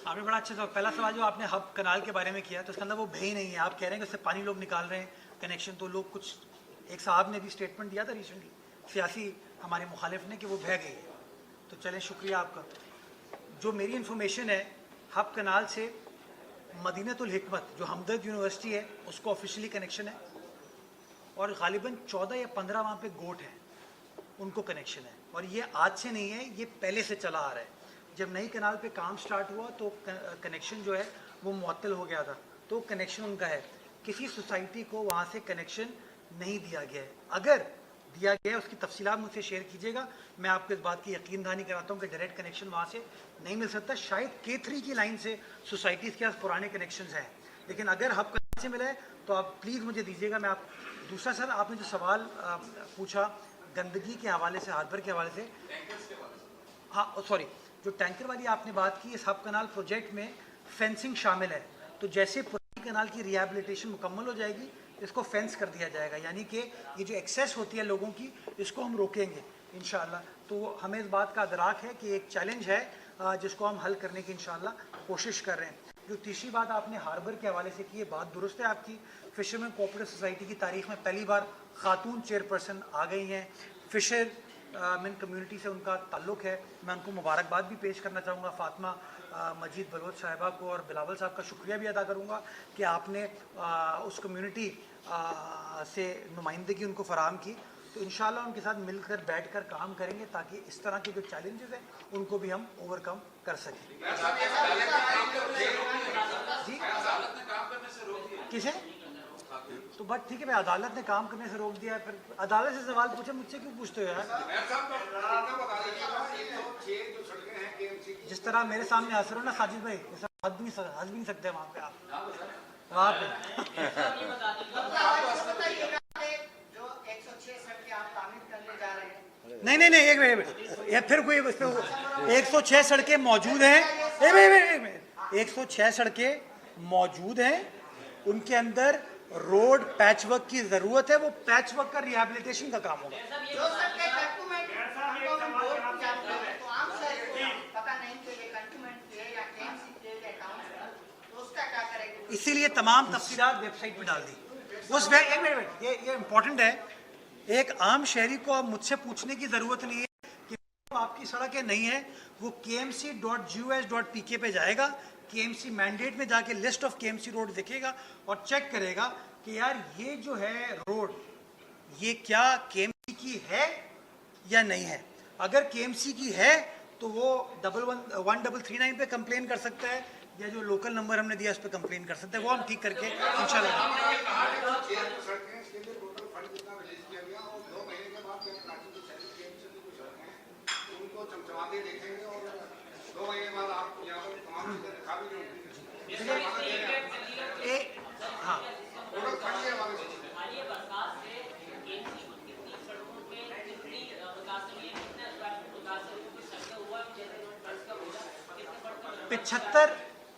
आपने बड़ा अच्छा सवाल, पहला सवाल जो आपने हब कनाल के बारे में किया तो उसके अंदर वो भय नहीं है। आप कह रहे हैं कि उससे पानी लोग निकाल रहे हैं कनेक्शन, तो लोग कुछ एक साहब ने भी स्टेटमेंट दिया था रिसेंटली सियासी हमारे मुखालिफ ने कि वो बह गई है। तो चलें, शुक्रिया आपका। जो मेरी इन्फॉर्मेशन है, हब कनाल से मदीनतुल हिकमत जो हमदर्द यूनिवर्सिटी है उसको ऑफिशियली कनेक्शन है और गालिबन 14 या 15 वहाँ पे गोट हैं, उनको कनेक्शन है। और ये आज से नहीं है, ये पहले से चला आ रहा है। जब नई कनाल पे काम स्टार्ट हुआ तो कनेक्शन जो है वो मुअत्तल हो गया था, तो कनेक्शन उनका है। किसी सोसाइटी को वहाँ से कनेक्शन नहीं दिया गया है। अगर दिया गया है उसकी तफसीलात मुझसे शेयर कीजिएगा, मैं आपको इस बात की यकीन दहानी कराता हूँ कि डायरेक्ट कनेक्शन वहाँ से नहीं मिल सकता। शायद K3 की लाइन से सोसाइटीज़ के पास पुराने कनेक्शन हैं, लेकिन अगर हब कनाल से मिला है तो आप प्लीज़ मुझे दीजिएगा। मैं आप दूसरा सर, आपने जो सवाल पूछा गंदगी के हवाले से, हार्बर के हवाले से, हाँ सॉरी, जो टैंकर वाली आपने बात की, इस हब कनाल प्रोजेक्ट में फेंसिंग शामिल है। तो जैसे पुरानी कनाल की रिहैबिलिटेशन मुकम्मल हो जाएगी, इसको फेंस कर दिया जाएगा, यानी कि ये जो एक्सेस होती है लोगों की, इसको हम रोकेंगे इंशाअल्लाह। तो हमें इस बात का अदराक है कि एक चैलेंज है जिसको हम हल करने की इंशाअल्लाह कोशिश कर रहे हैं। जो तीसरी बात आपने हार्बर के हवाले से की है, बात दुरुस्त है आपकी। फिशरमैन कोऑपरेटिव सोसाइटी की तारीख में पहली बार खातून चेयरपर्सन आ गई हैं। फिशर मैन कम्युनिटी से उनका ताल्लुक़ है, मैं उनको मुबारकबाद भी पेश करना चाहूँगा। फ़ातिमा मजीद बलोच साहिबा को और बिलावल साहब का शुक्रिया भी अदा करूँगा कि आपने उस कम्युनिटी से नुमाइंदगी उनको फ़राहम की। तो इंशाअल्लाह उनके साथ मिलकर बैठकर काम करेंगे ताकि इस तरह के जो चैलेंजेस हैं उनको भी हम ओवरकम कर सकें। जी किसे? तो बट ठीक है भाई, अदालत ने काम करने से रोक दिया है, फिर अदालत से सवाल पूछे, मुझसे क्यों पूछते हो यार? जिस तरह मेरे सामने हाजिर हो ना साजिद भाई, हंस भी नहीं सकते वहाँ पे आप, वहाँ पे नहीं नहीं नहीं, एक मिनट, ये फिर कोई 106 सड़कें मौजूद हैं। 106 सड़कें मौजूद हैं, उनके अंदर रोड पैच वर्क की जरूरत है। वो पैच वर्क का रिहैबिलिटेशन का काम होगा। इसीलिए तमाम तफसीलात वेबसाइट पे डाल दी। उस एक मिनट, ये इम्पोर्टेंट है। एक आम शहरी को अब मुझसे पूछने की जरूरत नहीं है कि आपकी सड़कें नहीं है, वो kmc.gus.pk पे जाएगा, KMC मैंडेट में जाके लिस्ट ऑफ KMC रोड देखेगा और चेक करेगा कि यार ये जो है रोड ये क्या KMC की है या नहीं है। अगर KMC की है तो वो 1139 पे कंप्लेन कर सकता है, या जो लोकल नंबर हमने दिया उस पर कंप्लेन कर सकते हैं, वो हम ठीक करके इंशाल्लाह। हाँ,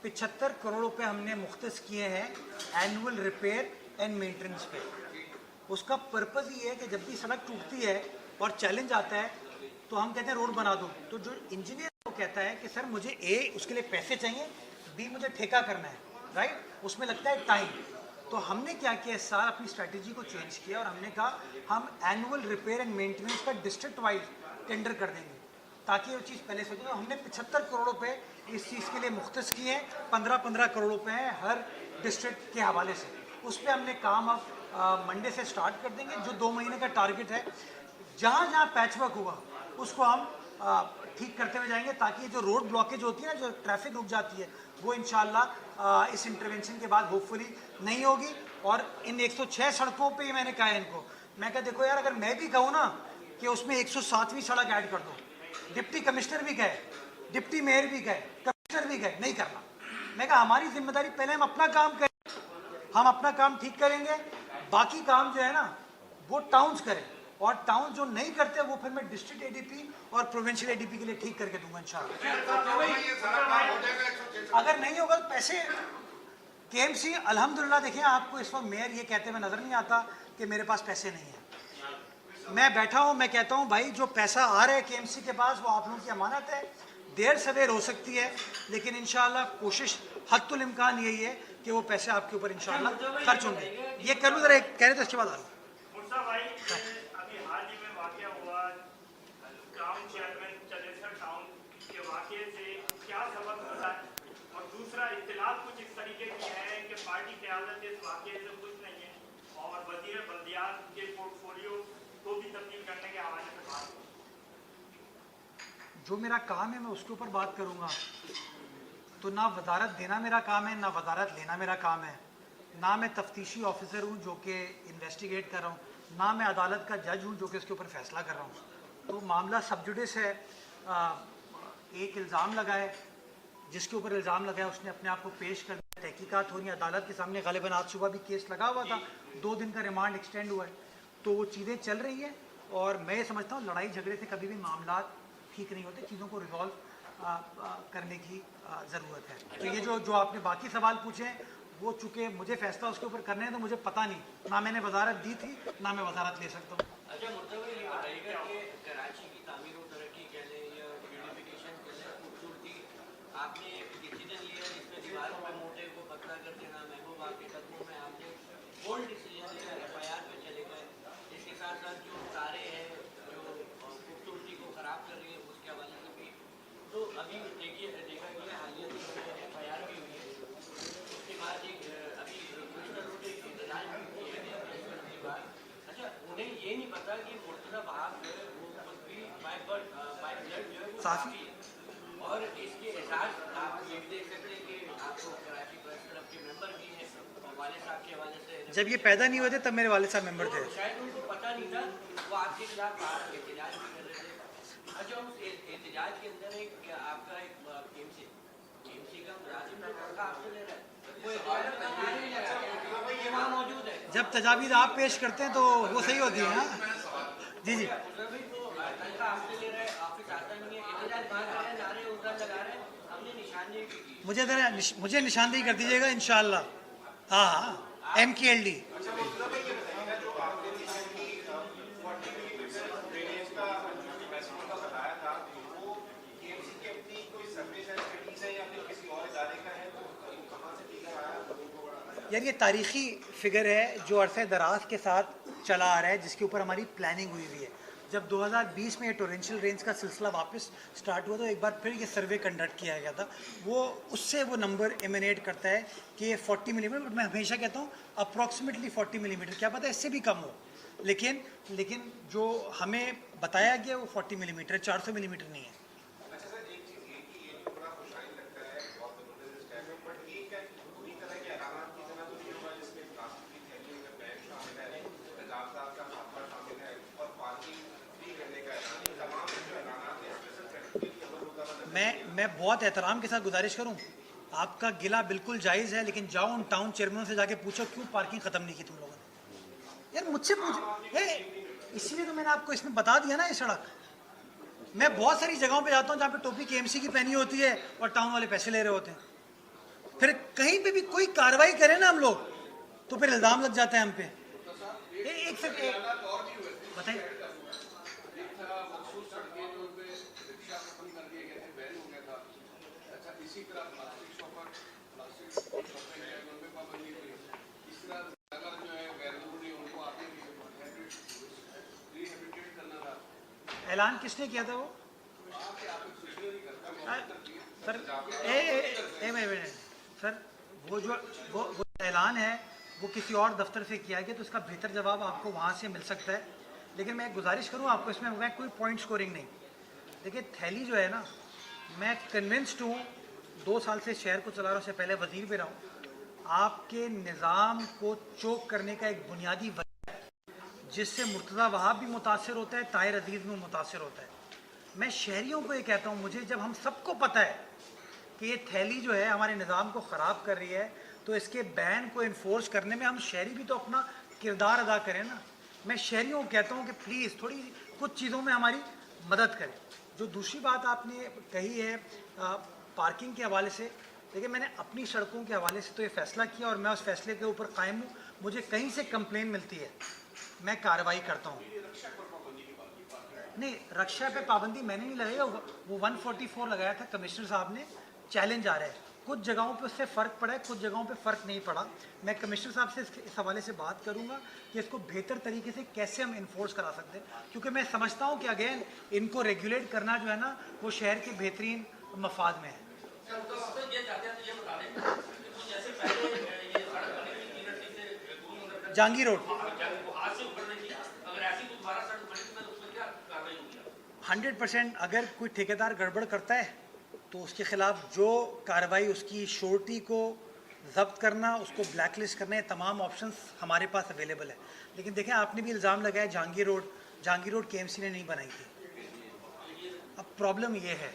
75 करोड़ रुपए हमने मुख्तस किए हैं एनुअल रिपेयर एंड मेंटेनेंस पे। उसका पर्पज़ ये है कि जब भी सड़क टूटती है और चैलेंज आता है तो हम कहते हैं रोड बना दो, तो जो इंजीनियर वो कहता है कि सर मुझे ए उसके लिए पैसे चाहिए, बी मुझे ठेका करना है, राइट, उसमें लगता है टाइम। तो हमने क्या किया, इस साल अपनी स्ट्रैटेजी को चेंज किया और हमने कहा हम एनुअल रिपेयर एंड मेंटेनेंस का डिस्ट्रिक्ट वाइज टेंडर कर देंगे। ताकि वो चीज़ पहले सोचें। तो हमने 75 करोड़ रुपए इस चीज़ के लिए मुख्तस किए हैं, 15-15 करोड़ रुपए हैं हर डिस्ट्रिक्ट के हवाले से। उस पर हमने काम अब मंडे से स्टार्ट कर देंगे। जो 2 महीने का टारगेट है, जहाँ जहाँ पैचवर्क हुआ उसको हम ठीक करते हुए जाएंगे, ताकि जो रोड ब्लॉकेज होती है ना, जो ट्रैफिक रुक जाती है, वो इंशाल्लाह इस इंटरवेंशन के बाद होपफुली नहीं होगी। और इन 106 सड़कों पे मैंने कहा है इनको, मैं कहा देखो यार, अगर मैं भी कहूँ ना कि उसमें 107वीं सड़क ऐड कर दो, डिप्टी कमिश्नर भी कहे, डिप्टी मेयर भी कहे, कमिश्नर भी कहे, नहीं करना। मैं कहा हमारी जिम्मेदारी, पहले हम अपना काम करें, हम अपना काम ठीक करेंगे, बाकी काम जो है ना वो टाउन्स करें, और टाउन जो नहीं करते वो फिर मैं डिस्ट्रिक्ट एडीपी और प्रोविंशियल एडीपी के लिए ठीक करके दूंगा इंशाल्लाह। अगर नहीं होगा तो पैसे केएमसी, अल्हम्दुलिल्लाह देखिए, आपको इस वक्त मेयर ये कहते हुए नजर नहीं आता कि मेरे पास पैसे नहीं है। मैं बैठा हूं, मैं कहता हूं भाई जो पैसा आ रहा है केएमसी के पास वो आप लोगों की अमानत है, देर सवेर हो सकती है, लेकिन इंशाल्लाह कोशिश हत्तुल इम्कान यही है कि वो पैसे आपके ऊपर इंशाल्लाह खर्च होंगे। ये कर लूँ जरा, कह रहे तो इसके बाद आ रहा हूँ। अभी हाल ही में वाकया हुआ टाउन चेयरमैन चलेसर टाउन के वाकये से क्या सबक होता है, और दूसरा इत्तलात कुछ इस तरीके की है कि पार्टी क़यादत इस वाकये से कुछ नहीं है, और वज़ीर बल्दियात के पोर्टफोलियो को भी तब्दील करने के हवाले से बात हो। जो मेरा काम है मैं उसके ऊपर बात करूंगा। तो ना वजारत देना मेरा काम है, ना वजारत लेना मेरा काम है, ना मैं तफ्तीशी ऑफिसर हूँ जो कि इन्वेस्टिगेट कर रहा हूँ, ना मैं अदालत का जज हूँ जो कि इसके ऊपर फैसला कर रहा हूँ। तो मामला सब जुडिस है। एक इल्ज़ाम लगाए, जिसके ऊपर इल्ज़ाम लगाया उसने अपने आप को पेश कर दिया, तहकीकात हो रही है अदालत के सामने। गालिबन आज सुबह भी केस लगा हुआ था, 2 दिन का रिमांड एक्सटेंड हुआ है, तो वो चीज़ें चल रही हैं। और मैं ये समझता हूँ लड़ाई झगड़े से कभी भी मामला ठीक नहीं होते, चीज़ों को रिजॉल्व करने की ज़रूरत है। तो ये जो आपने बाकी सवाल पूछे हैं, वो चूँकि मुझे फैसला उसके ऊपर करने हैं, तो मुझे पता नहीं, ना मैंने वजारत दी थी, ना मैं वजारत ले सकता हूँ। अच्छा मुर्तज़ा ये बताइएगा कि कराची की तामीर और तरक्की के लिए या ब्यूटिफिकेशन के लिए खूबसूरती आपने डिसीजन लिया जिसमें दीवारों में मोटे को पतला कर देना, महबूबा के कदमों में आपने बोल्ड डिसीजन लिया, FIR पे चले गए। इसके साथ साथ जो तारे हैं जो खूबसूरती को ख़राब कर रही है उसके हवाले से भी, तो अभी देखा गया हालिया दिनों में FIR भी हुई है। उसके बाद एक अभी कमिश्नर रोड एक इंतजाज भी किया गया के बाद। अच्छा उन्हें ये नहीं पता कि मुर्तज़ा वहाब जो है वो खुद भी बाय ब्लड जो है वो साफ़ी है, और इसके एहसास आप ये भी देख सकते हैं कि आपको कराची प्रेस क्लब के मेंबर भी हैं, वाले साहब के हवाले से जब ये पैदा नहीं हुए थे तब मेरे वालिद साहब मेंबर थे। शायद उनको पता नहीं था, वो आपके खिलाफ बाहर एहतजाज भी कर रहे थे। अच्छा उस एहतजाज के अंदर एक आपका एक केएमसी का मुलाजिम तनख्वाह आपसे ले रहा है, वो वहाँ मौजूद है। जब तजावीज़ आप पेश करते हैं तो वो सही होती है। हाँ जी जी, तनख्वाह आपसे ले रहा है, ऑफिस आता नहीं है, एहतजाज बाहर कर रहे हैं, नारे उधर लगा रहे हैं, हमने निशानदेही भी की। मुझे निशानदेही कर दीजिएगा इंशाल्लाह। हाँ हाँ, MKLD। यार ये तारीख़ी फ़िगर है जो अरसे दराज के साथ चला आ रहा है, जिसके ऊपर हमारी प्लानिंग हुई हुई है। जब 2020 में ये टोरेंशियल रेंज का सिलसिला वापस स्टार्ट हुआ तो एक बार फिर ये सर्वे कंडक्ट किया गया था, वो उससे वो नंबर एमिनेट करता है कि ये 40 मिलीमीटर, मैं हमेशा कहता हूँ अप्रॉक्सीमेटली 40 मिलीमीटर, क्या पता इससे भी कम हो, लेकिन जो हमें बताया गया वो 40 मिलीमीटर, 400 मिलीमीटर नहीं है। मैं बहुत एहतराम के साथ गुजारिश करूं, आपका गिला बिल्कुल जायज़ है, लेकिन जाओ उन टाउन चेयरमैनों से जाके पूछो क्यों पार्किंग ख़त्म नहीं की तुम लोगों ने। यार मुझसे पूछो, इसीलिए तो मैंने आपको इसमें बता दिया ना ये सड़क। मैं बहुत सारी जगहों पे जाता हूँ जहाँ पे टोपी KMC की पहनी होती है और टाउन वाले पैसे ले रहे होते हैं। फिर कहीं पे भी कोई कार्रवाई करें ना हम लोग तो फिर इल्ज़ाम लग जाता है हम पे। एक सेकंड बताइए। ऐलान किसने किया था वो? सर सर वो ऐलान है वो किसी और दफ्तर से किया गया, तो उसका बेहतर जवाब आपको वहाँ से मिल सकता है। लेकिन मैं गुजारिश करूँ आपको, इसमें मैं कोई पॉइंट स्कोरिंग नहीं। देखिए थैली जो है ना, मैं कन्विंस्ड हूँ, 2 साल से शहर को चला रहा हूँ, उससे पहले वजीर भी रहा हूँ, आपके निज़ाम को चोक करने का एक बुनियादी वजह है जिससे मुर्तज़ा वहाब भी मुतासर होता है, ताहिर अजीज़ भी मुतासर होता है। मैं शहरियों को ये कहता हूँ, मुझे जब हम सबको पता है कि ये थैली जो है हमारे निज़ाम को ख़राब कर रही है, तो इसके बैन को इन्फोर्स करने में हम शहरी भी तो अपना किरदार अदा करें ना। मैं शहरियों को कहता हूँ कि प्लीज़ थोड़ी कुछ चीज़ों में हमारी मदद करें। जो दूसरी बात आपने कही है पार्किंग के हवाले से, देखिए मैंने अपनी सड़कों के हवाले से तो ये फ़ैसला किया और मैं उस फैसले के ऊपर कायम हूँ। मुझे कहीं से कंप्लेन मिलती है, मैं कार्रवाई करता हूँ। नहीं, रक्षा पे पाबंदी मैंने नहीं लगाई, वो 144 लगाया था कमिश्नर साहब ने, चैलेंज आ रहा है। कुछ जगहों पे उससे फ़र्क पड़ा है, कुछ जगहों पे फ़र्क नहीं पड़ा। मैं कमिश्नर साहब से इस हवाले से बात करूंगा कि इसको बेहतर तरीके से कैसे हम इन्फोर्स करा सकते हैं, क्योंकि मैं समझता हूं कि अगेन इनको रेगुलेट करना जो है ना, वो शहर के बेहतरीन मफाद में है। जहांगीर रोड 100%, अगर कोई ठेकेदार गड़बड़ करता है तो उसके खिलाफ जो कार्रवाई, उसकी श्योरिटी को जब्त करना, उसको ब्लैकलिस्ट करना, ये तमाम ऑप्शंस हमारे पास अवेलेबल है। लेकिन देखें, आपने भी इल्ज़ाम लगाया जहांगीर रोड केएमसी ने नहीं बनाई थी। अब प्रॉब्लम ये है,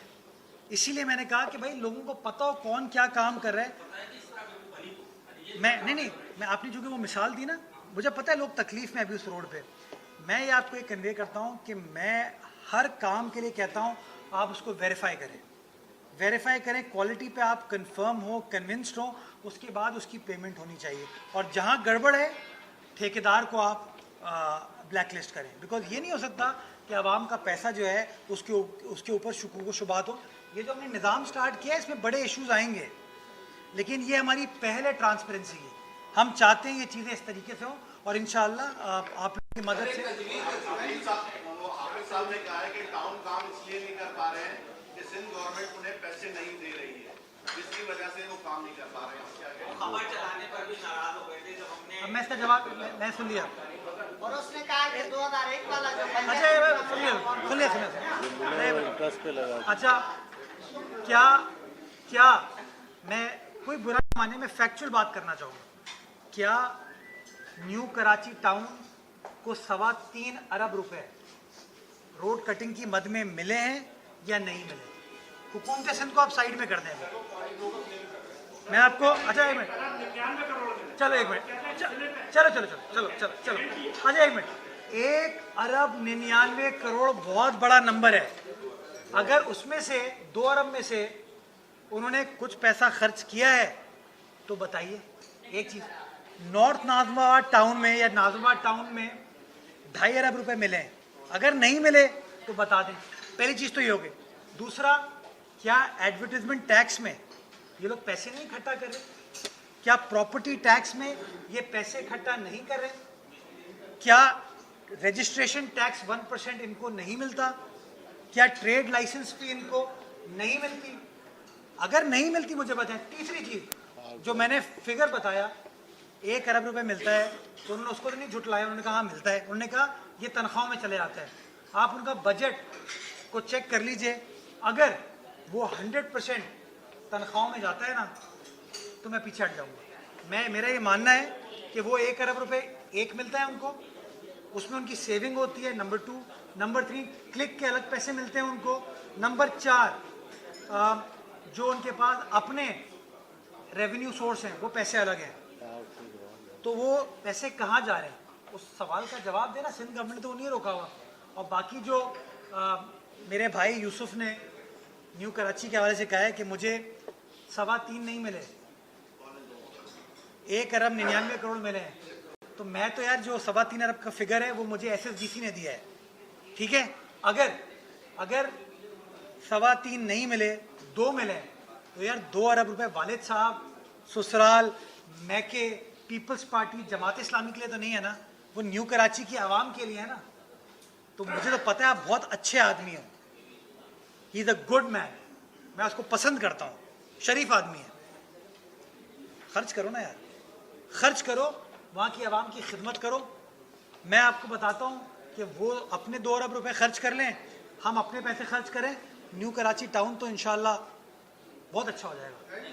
इसीलिए मैंने कहा कि भाई लोगों को पता हो कौन क्या काम कर रहा है। मैं आपने जो कि वो मिसाल दी ना, मुझे पता है लोग तकलीफ़ में अभी उस रोड पे। मैं ये आपको एक कन्वे करता हूँ कि मैं हर काम के लिए कहता हूँ आप उसको वेरीफाई करें, क्वालिटी पे आप कंफर्म हो, कन्विंस्ड हो, उसके बाद उसकी पेमेंट होनी चाहिए। और जहाँ गड़बड़ है ठेकेदार को आप ब्लैकलिस्ट करें, बिकॉज ये नहीं हो सकता कि आवाम का पैसा जो है उसके ऊपर शुकूक व शुबात हो। ये जो हमने निज़ाम स्टार्ट किया है, इसमें बड़े इश्यूज आएंगे, लेकिन ये हमारी पहल है ट्रांसपेरेंसी की। हम चाहते हैं ये चीज़ें इस तरीके से हों और इंशाअल्लाह आप लोगों की मदद से। हाफिज साहब ने कहा है कि टाउन काम इसलिए नहीं कर पा रहे हैं कि सिंध गवर्नमेंट उन्हें पैसे नहीं दे रही है, जिसकी वजह से वो काम नहीं कर पा रहे हैं। खबर चलाने पर भी नाराज हो गए थे जब हमने। अब मैं इसका जवाब मैं सुन लिया। और उसने कहा कि 2001 वाला जो अच्छा, क्या मैं कोई बुरा नहीं माने, मैं फैक्चुअल बात करना चाहूँगा। क्या न्यू कराची टाउन को 3.25 अरब रुपए रोड कटिंग की मद में मिले हैं या नहीं मिले? हुकूमत सिंध को आप साइड में कर देंगे, मैं आपको। अच्छा एक मिनट, चलो एक मिनट, चलो अच्छा एक मिनट। 1 अरब 99 करोड़ बहुत बड़ा नंबर है। अगर उसमें से 2 अरब में से उन्होंने कुछ पैसा खर्च किया है तो बताइए। एक चीज़, नॉर्थ नाज़िमाबाद टाउन में या नाज़िमाबाद टाउन में 2.5 अरब रुपए मिले हैं, अगर नहीं मिले तो बता दें। पहली चीज़ तो ये होगी। दूसरा, क्या एडवर्टाइजमेंट टैक्स में ये लोग पैसे नहीं इकट्ठा कर रहे? क्या प्रॉपर्टी टैक्स में ये पैसे इकट्ठा नहीं कर रहे? क्या रजिस्ट्रेशन टैक्स 1% इनको नहीं मिलता? क्या ट्रेड लाइसेंस फी इनको नहीं मिलती? अगर नहीं मिलती मुझे बताएं। तीसरी चीज़ जो मैंने फिगर बताया, 1 अरब रुपए मिलता है, तो उन्होंने उसको तो नहीं झुटलाया, उन्होंने कहा हाँ मिलता है। उन्होंने कहा ये तनख्वाहों में चले जाता है। आप उनका बजट को चेक कर लीजिए, अगर वो 100% तनख्वाहों में जाता है ना, तो मैं पीछे हट जाऊंगा। मेरा ये मानना है कि वो 1 अरब रुपए एक मिलता है उनको, उसमें उनकी सेविंग होती है, नंबर 2। नंबर 3, क्लिक के अलग पैसे मिलते हैं उनको। नंबर 4, जो उनके पास अपने रेवेन्यू सोर्स हैं वो पैसे अलग हैं। तो वो पैसे कहाँ जा रहे हैं, उस सवाल का जवाब देना सिंध गवर्नमेंट तो नहीं रोका हुआ। और बाकी जो मेरे भाई यूसुफ ने न्यू कराची के हवाले से कहा है कि मुझे 3.25 नहीं मिले, 1 अरब 99 करोड़ मिले हैं, तो मैं तो यार जो 3.25 अरब का फिगर है वो मुझे SSDC ने दिया है, ठीक है। अगर 3.25 नहीं मिले, 2 मिले, तो यार 2 अरब रुपए वालिद साहब, ससुराल, मैके, पीपल्स पार्टी, जमात इस्लामी के लिए तो नहीं है ना, वो न्यू कराची की आवाम के लिए है ना। तो मुझे तो पता है आप बहुत अच्छे आदमी हो, he is a good man, मैं उसको पसंद करता हूँ, शरीफ आदमी है। खर्च करो ना यार, खर्च करो, वहाँ की आवाम की खिदमत करो। मैं आपको बताता हूँ कि वो अपने 2 अरब रुपए खर्च कर लें, हम अपने पैसे खर्च करें, न्यू कराची टाउन तो इंशाल्लाह बहुत अच्छा हो जाएगा।